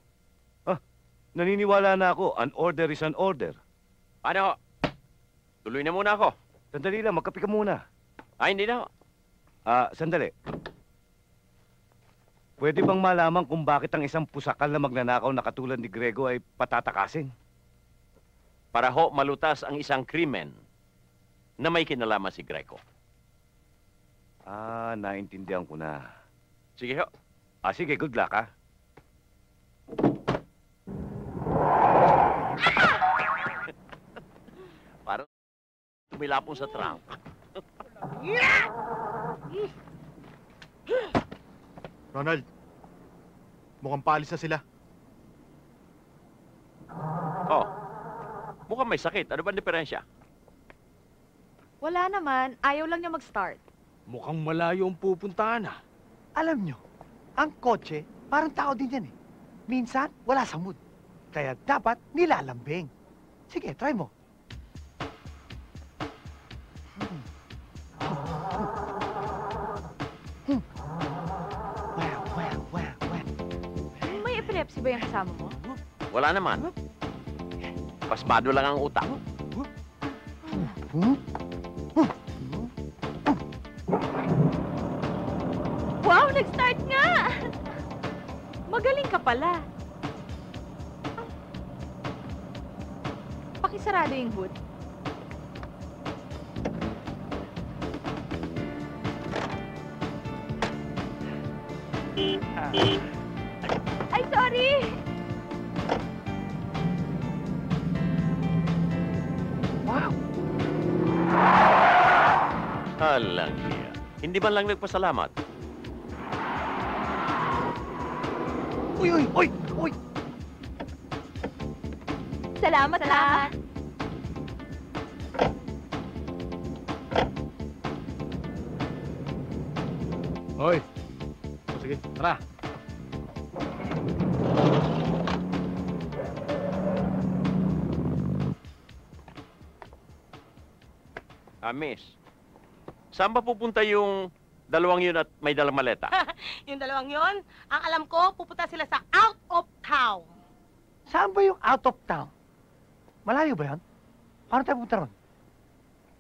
Naniniwala na ako. An order is an order. Paano? Tuloy na muna ako. Sandali lang, magkape ka muna. Hindi na. Sandali. Pwede bang malaman kung bakit ang isang pusakal na magnanakaw na katulad ni Grego ay patatakasin? Para ho malutas ang isang krimen na may kinalaman si Greco. Naintindihan ko na. Sige ho. Sige, good luck, ha? Parang tumilapon sa trunk. Ronald, mukhang paalis na sila. Oh, mukhang may sakit. Ano ba ang diferensya? Wala naman. Ayaw lang niya mag-start. Mukhang malayo ang pupuntahan, Alam nyo, ang kotse, parang tao din yan, Minsan, wala sa mood. Kaya dapat nilalambing. Sige, try mo. May epilepsy ba yung kasama mo? Wala naman. Pasmado lang ang utak. Wow, nag-start nga! Magaling ka pala. Pakisarado yung hood. Ay, sorry! Wow! Alang niya. Hindi man lang nagpasalamat. Uy! Salamat, ha! Hoy! Sige, tara. Miss, saan ba pupunta yung dalawang yun at may dalang maleta? Yung dalawang yon, ang alam ko, pupunta sila sa out of town. Saan ba yung out of town? Malayo ba yan? Paano tayo pupunta ron?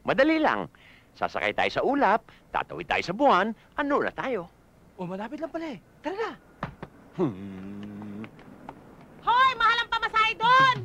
Madali lang. Sasakay tayo sa ulap, tatawid tayo sa buwan, ano na tayo? Malapit lang pala Tara na! Hoy, mahal ang pamasahe doon!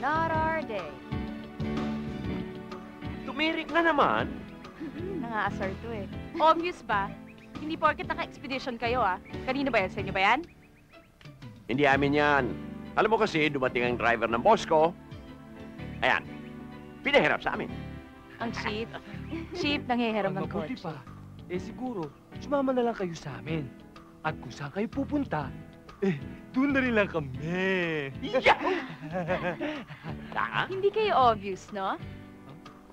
Not our day. Tumirik na naman. Nangaasar to Obvious ba? Hindi porket naka-expedition kayo Kanino ba yan? Sa inyo ba yan? Hindi amin yan. Alam mo kasi, dumating ang driver ng boss ko. Ayan, pinahirap sa amin. Ang cheap. Cheap, nanghihiram ng Mabuti coach. pa. Siguro, sumama na lang kayo sa amin. At kung saan kayo pupunta, doon na rin lang kami. Yeah! Hindi kayo obvious, no?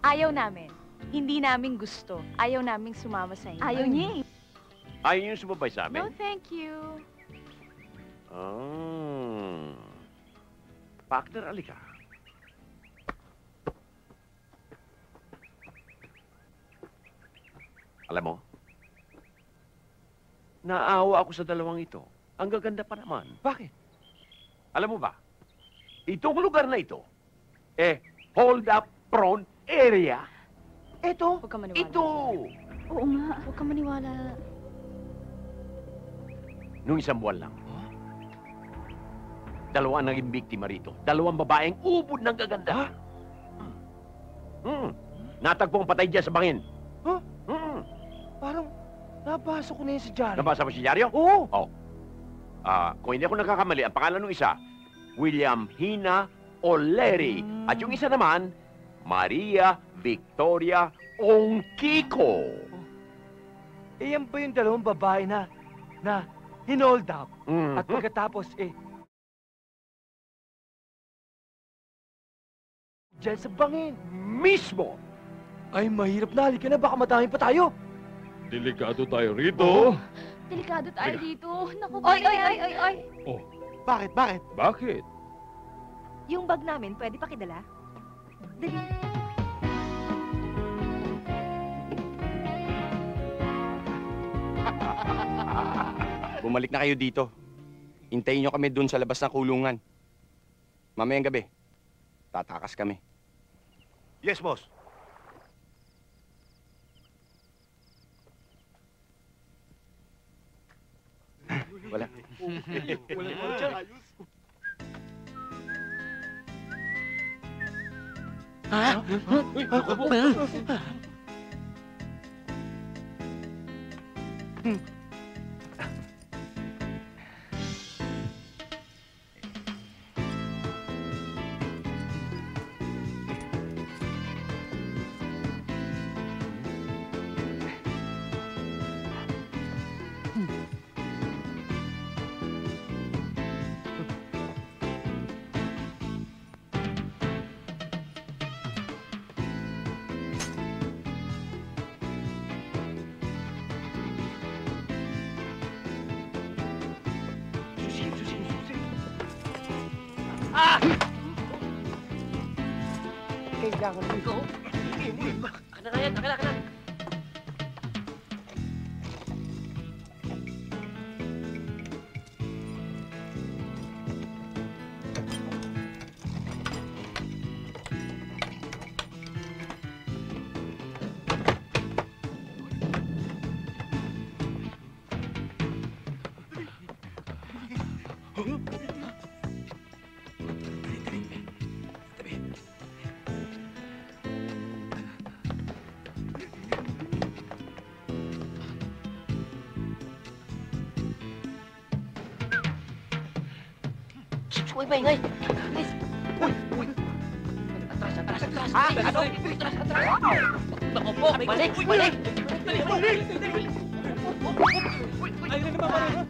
Ayaw namin. Hindi namin gusto. Ayaw naming sumama sa inyo. Ayaw niya eh. Ayaw yung sumabay sa No, amin? thank you. Partner, alika. Alam mo, naawa ako sa dalawang ito. Ang gaganda pa naman. Bakit? Alam mo ba, itong lugar na ito, hold-up prone area. Ito, Huwag ka maniwala. ito. Oo nga. Huwag ka maniwala. Nung isang buwan lang, dalawa ang naging biktima rito. Dalawang babaeng ubod ng gaganda. Natagpong patay dyan sa bangin. Huh? Parang nabasa ko na yun sa dyaryo. Nabasa mo si Diaryo? Oo. Oh. Kung hindi ako nagkakamali, ang pangalan ng isa, William Hina O'Leary. At yung isa naman, Maria Victoria Ongkiko. Eh, yan ba yung dalawang babae na hinold up? At Mhm. pagkatapos, diyan sa bangin. Mismo! Ay, mahirap na. Halika na, baka madami pa tayo. Delikado tayo rito. Delikado tayo dito. Naku, Oy, oy, oy, oy, oy. Bakit? Bakit? Bakit? Yung bag namin, pwede pa kidala? Dali. Bumalik na kayo dito. Hintayin nyo kami dun sa labas ng kulungan. Mamayang gabi, tatakas kami. Yes, boss. Wala. Kailangan mo ito. Kana na yan, kana. Uy, maingay! Bilis! Uy! Atras! Ano? Atras! Naku po! Balik! Balik! Balik! Ayun na naman!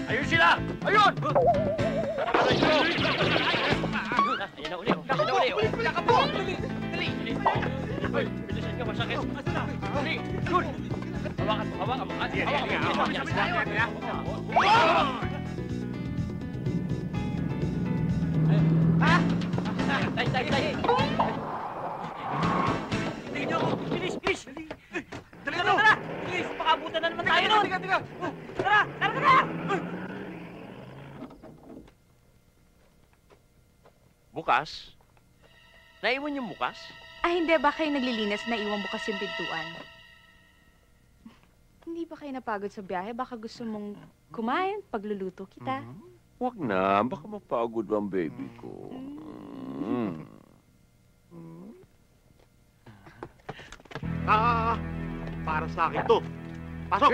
Ayun sila! Ayun! Ayan na uli! Ayan na uli! Wala ka po! Dali! Uy! Bilisan ka! Masakit! Dali! Yun! Hawakan mo! Hawakan mo! Hawakan mo! Tay! Tingnan niyo ako! Bilis! Bilis! Dali na! Tara! Bilis! Pakabutan na naman tayo nun! Tara! Tara! Bukas? Naiwan yung bukas? Hindi. Baka kayo naglilinis na iwan bukas yung pintuan. Hindi ba kayo napagod sa biyahe? Baka gusto mong kumain, pagluluto kita. Huwag na, baka mapagod ang baby ko. Para sa akin to. Pasok!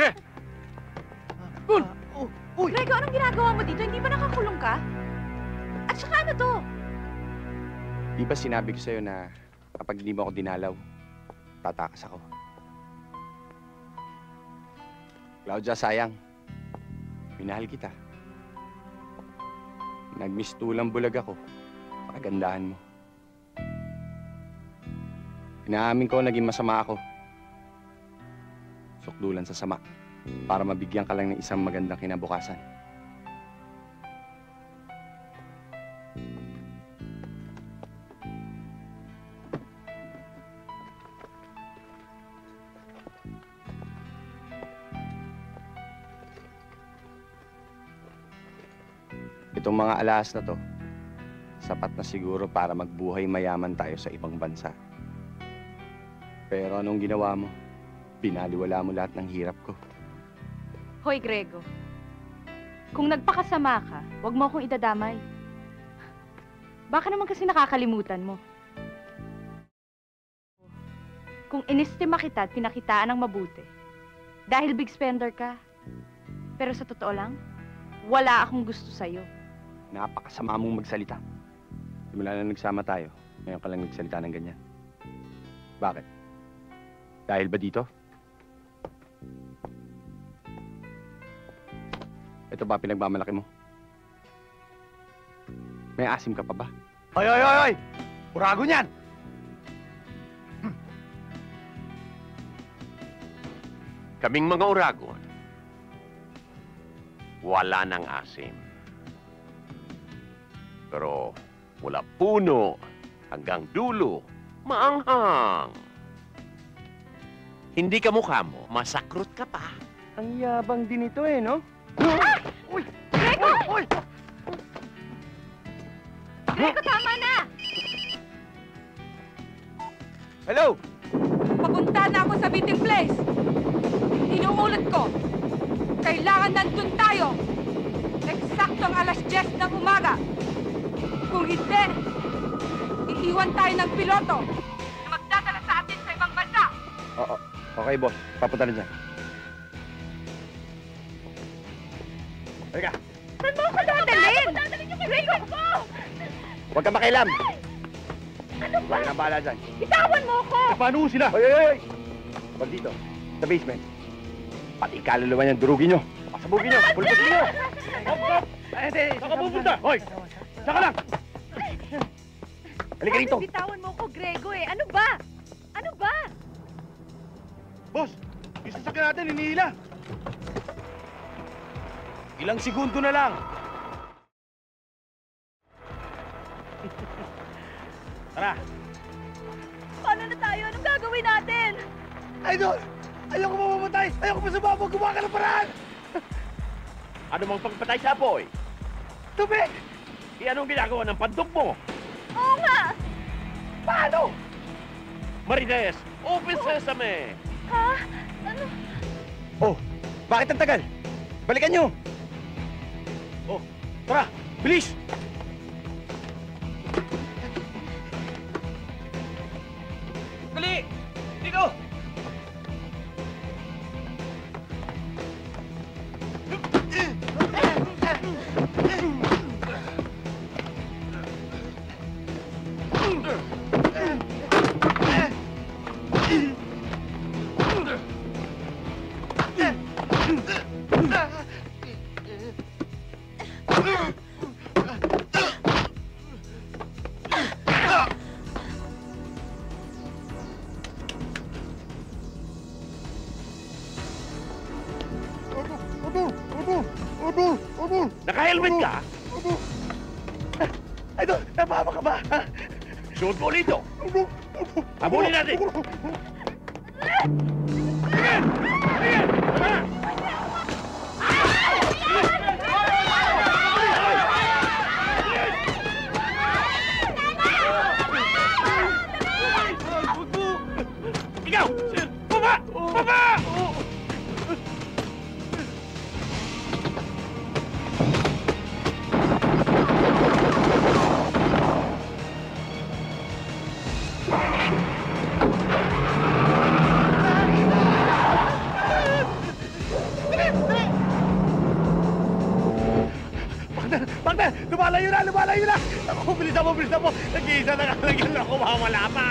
Grego, anong ginagawa mo dito? Hindi ba nakakulong ka? At saka ano to? Di ba sinabi ko sa'yo na kapag hindi mo ako dinalaw, tatakas ako. Claudia, sayang. Minahal kita. Nagmistulang bulag ako sa kagandahan mo. Inaamin ko naging masama ako. Sukdulan sa sama para mabigyan ka lang ng isang magandang kinabukasan. Itong mga alahas na to, sapat na siguro para magbuhay mayaman tayo sa ibang bansa. Pero anong ginawa mo? Binaliwala mo lahat ng hirap ko. Hoy, Grego. Kung nagpakasama ka, huwag mo akong idadamay. Baka naman kasi nakakalimutan mo. Kung inistima kita at pinakitaan ng mabuti, dahil big spender ka. Pero sa totoo lang, wala akong gusto sa'yo. Napakasama mong magsalita. Simula na nagsama tayo, ngayon ka lang nagsalita ng ganyan. Bakit? Dahil ba dito? Ito ba pinagmamalaki mo? May asim ka pa ba? Hoy, hoy, hoy, hoy! Burago niyan! Kaming mga Uragon, wala ng asim. Pero mula puno hanggang dulo, maanghang. Hindi ka mukha mo, masakrot ka pa. Ang yabang din ito eh, no? Uy! Grego! Uy! Grego, tama na! Hello! Papunta na ako sa meeting place. Inuulit ko. Kailangan nandun tayo. Eksaktong alas 10 ng umaga. Kung hindi, iiwan tayo ng piloto na magdadala sa atin sa ibang bansa. Oo. Okay, boss. Papunta na dyan. Halika. Saan mo ako dadalhin? Grego! Huwag ka makialam. Ano ba? Huwag kang bahala dyan. Bitawan mo ako! Paano sila? Hoy, hoy, hoy! Huwag dito. Sa basement. Pati kaluluwa niyang durugin nyo. Pasabugin nyo. Pulpasin nyo. Hop, hop! Saan ka pupunta? Hoy! Saan ka lang? Halika rito. Bitawan mo ako, Grego eh. Ano ba? Ano ba? Boss, yung sasakyan natin, hinihila. Ilang segundo na lang. Tara. Paano na tayo? Anong gagawin natin? Idol! Ayoko mamamatay! Ayoko pa sumabog! Gumawa ka ng paraan! Ano mang pagpatay sa apoy? Tubig! Anong ginagawa ng pandok mo? Oo nga! Paano? Marites, open sesame! Ha? Ano? Oh, bakit ang tagal? Balikan nyo! Oh, tara! Bilis! Dali! Dito! Naka-helmet ka? Idol, napapa ka ba? Suot mo ulit ito! Habulin natin! Ikaw! Baba! Baba! Partner! Lumalayo na! Lumalayo na! Ako, bilisan mo! Bilisan mo! Nag-iisa na kalagyan ako, mawala pa!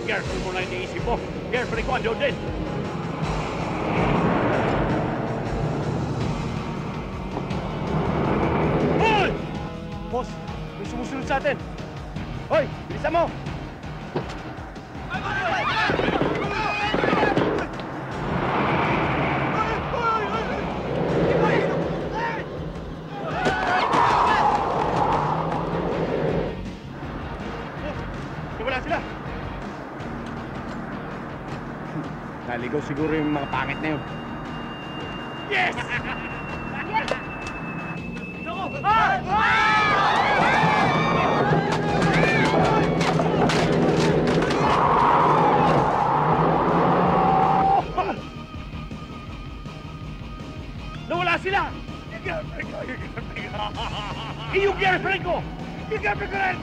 Girlfriend mo na iniisip mo. Girlfriend ko andun din. Hoy! Boss, may sumusunod sa atin. Hoy, bilisan mo! Wala sila. Naligaw siguro yung mga pangit na yun. Yes! Nawala sila! Yung girlfriend ko! Yung girlfriend ko! Yung girlfriend ko rin!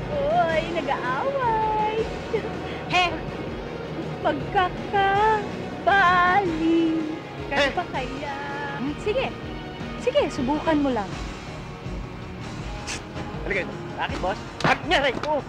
Uy, nag-aaway. He, magkakabali. Kaya ba kaya? Sige. Sige, subukan mo lang. Halika ito. Bakit, boss? Hak niya rin ko!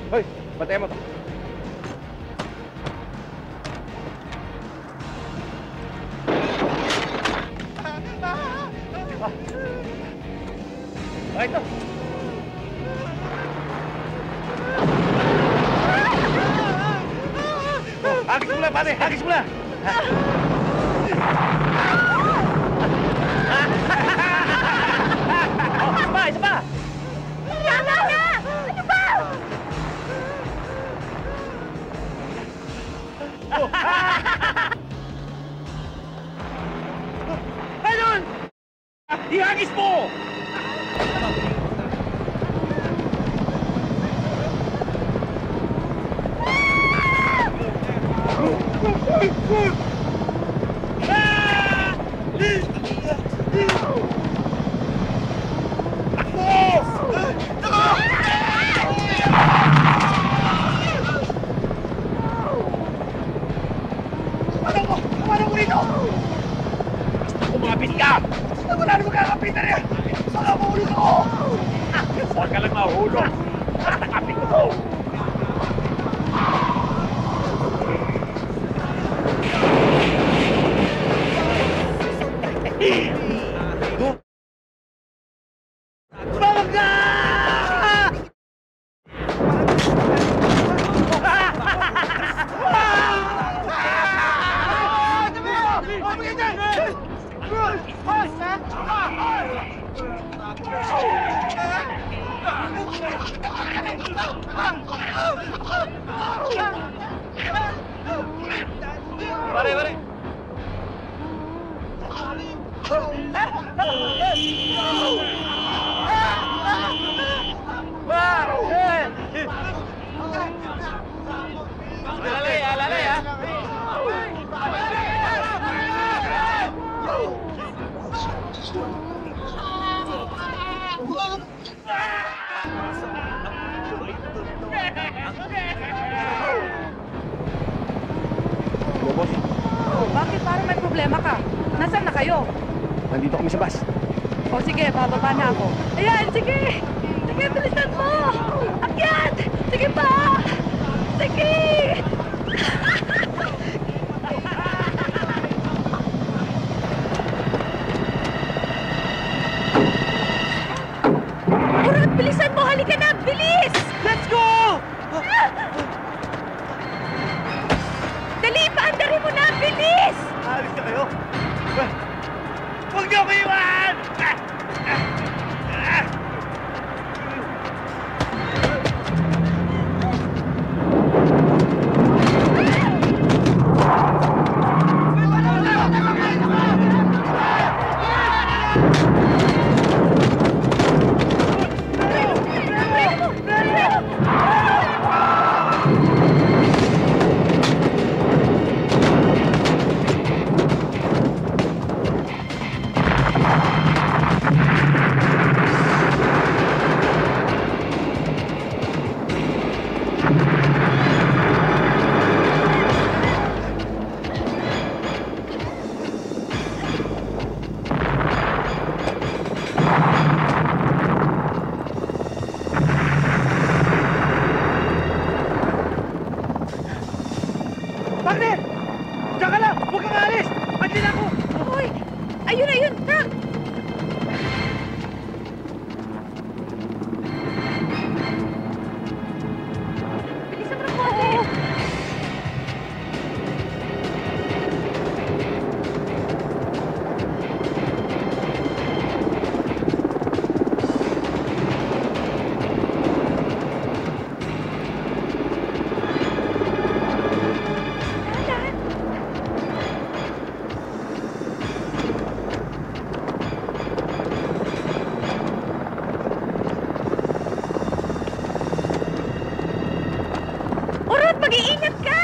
Hoy, batay mo to. Ito. Hagis mo lang, pare! Hagis mo lang! Isa pa! Isa pa! Tama na! Ano ba? Ayun! Ihagis mo! Paano mo rito? Basta kumapit ka! Wala naman kakapitan niya! Baka mahulog ako! Huwag ka lang mahulog! Basta kapit ko! Tumawag ka! Pare, pare! Alalay, alalay, ha? Boss, Bakit? Parang may problema ka. Nasaan na kayo? nandito kami sa bus. O sige, bababa na ako. Ayan, sige! Sige, bilisan mo! Akyat! Sige pa! Sige! Murat, bilisan mo! Halika na! Bilis! Let's go! Dali! Paandarin mo na! Bilis! Alis na kayo? Huwag niyo ko iwan! mag-iingat ka!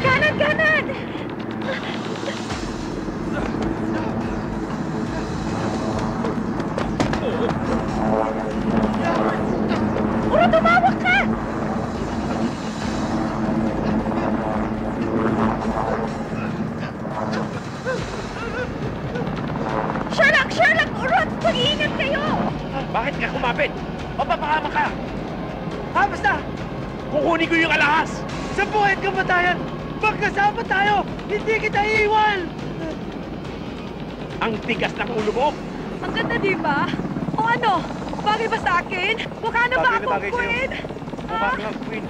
Kanan, kanan! Urot, tumawag ka! Sherlock! Sherlock! Urot! Mag-iingat kayo! Bakit ka kumapit? Mapapahama ka! Basta! Kukunin ko yung alahas! Sa buhay at kamatayan, magkasama tayo! Hindi kita iiwan! Ang tigas ng ulo mo! Ang ganda, di ba? O ano? Bagay ba sa akin? Mukha na ba Bagay na akong bagay sa'yo. queen? Mukha kang queen.